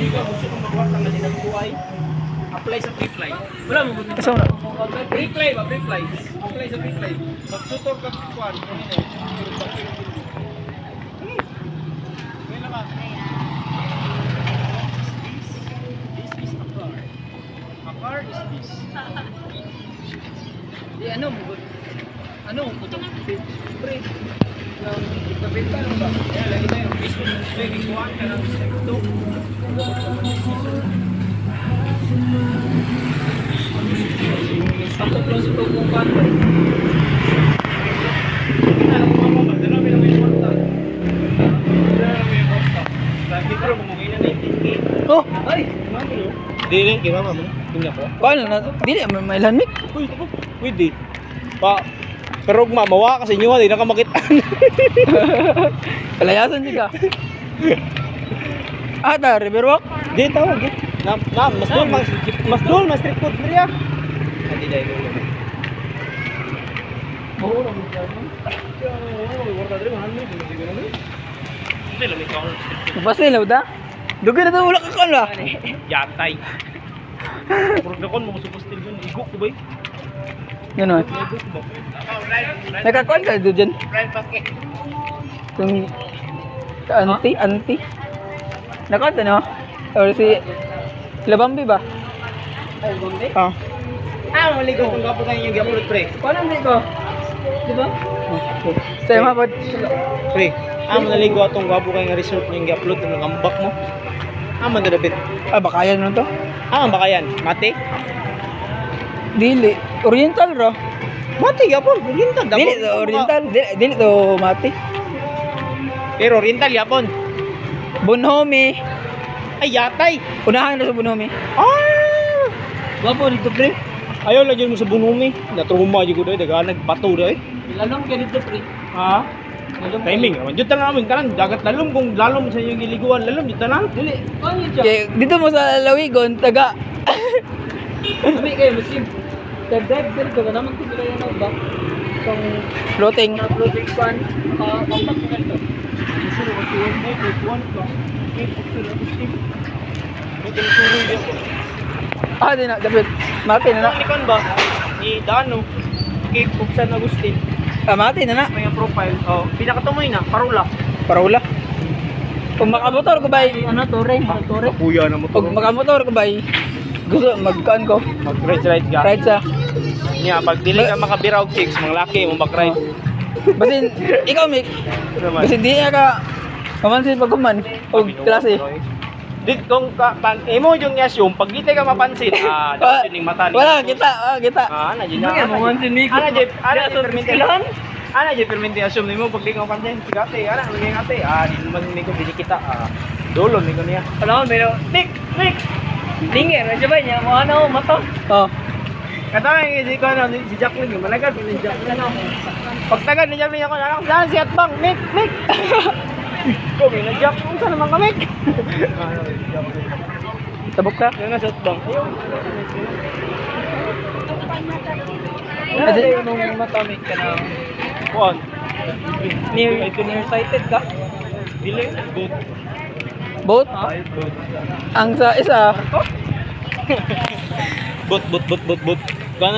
ikaw gusto kong magwat ang nalilang buhay. Apply sa free fly. Wala mo gusto. Asa na? Free fly ba? Free fly. Apply sa free fly. Magtutor ka kuan. This is a car. A car is this. Di ano mo? Ano mo ito? Pre. Ipabenta lang ba? Kaya lagi tayo. Business ng training 1 ka ng step 2. Ako plus ito kung paano. Alam mo ba? Dalawa lang may kwarta. Dalawa lang may kwarta. Lagi pero bumugay na 19K. Oh, Ay! Mama mo? Dili, kinama mo. Tingnan ko. paano na? Dili may lanmik. Uy, ito po. Pwede. Pa, pero mawa kasi nyo, hindi na ka makita. Palayasan siya ka. Ah, ta, river walk. Di, tawag. Mas doon, mas street food niya. Hindi dahil ulo. Oo, naman dyan. Warta dali, mahal mo. Hindi ko naman. Hindi, lamig ako. Pasilaw da. Dugo na to ulak ka na. Yatay. Kurang dakon mo gusto still yun. Igok ko ba? Ganon. Igok ko ba? Nakakuan ka doon dyan. Friend packet. Yung auntie. Nakakuan no? Or si Labambi ba? Ay, gombe? Ah. Maligo kung gapo tayo yung gapulot, pre. Paano hindi ko? Di ba? Sa'yo mapad. Pre, naligo atong gwapo kayo nga resort yung gi-upload ng ambak mo. Man dadapit. Ah, baka yan nun to? Baka yan? Mate? Dili. Oriental ro. Mate, yapon. Oriental. Dili to oriental. Dili to mati. Pero oriental, yapon. Bunhomi. Ay, yatay. Unahan na sa Bunhomi. Gwapo dito, pre. Ayaw lang yun mo sa bunumi. Natruma yun ko doon. Nagbato doon. Lalong ka dito, pre. Ha? Timing. Dito na namin. Kanan, dagat lalom. Kung lalom sa yung iliguan, lalom. Dito na. Dili. Kaya dito mo sa Lawigon, taga. Kami kayo, masim. Tag-dive din ko. Naman ko bila yan ba? Itong floating. Floating fan. Compact na ito. Gusto ko tuwan mo. Tuwan ka. Ah, di na. Dapat. Mati na na. Likon ba? Ni Dano. Cape Buksan Agustin. Ah, mati na na. May profile. Pinakatumoy na. Parula. Paraula. Kung makamotor ko ba? Ano, tore? Tore? Kuya na mo Pag makamotor ko ba? Gusto, magkaan ko. Mag-ride ka. Ride sa. Niya, pag dili ka makabira og chicks, mga laki mo mag-ride. Basin, ikaw, Mick. Basin di niya ka mamansin pag kuman. O klase. Dit kung imo yung assume pag di ka mapansin, dapat yung mata ni. Wala, kita. Kita. Ana jud Ano mamansin ni ko? Ana jud fermentation. Ana jud fermentation nimo pag di ka mapansin. Sigate, ana maging ate. Di naman mi ko dili kita. Dolo mi ko niya. Alam mo, pero Mick. Linger, medyo ba niya? Mo ano, mato? Oh. Katawang si ko si Jacqueline, malaga ni Jacqueline ako. Pag taga ni Jacqueline ako, saan si Atbang? Mick. Ko may na-jack kung saan naman kami. Tabok ka? Yan na sa Atbang. Kasi nung matamik ka na kuan. Nearsighted ka? Dili, good. boat? Ang sa isa, But. Ganay.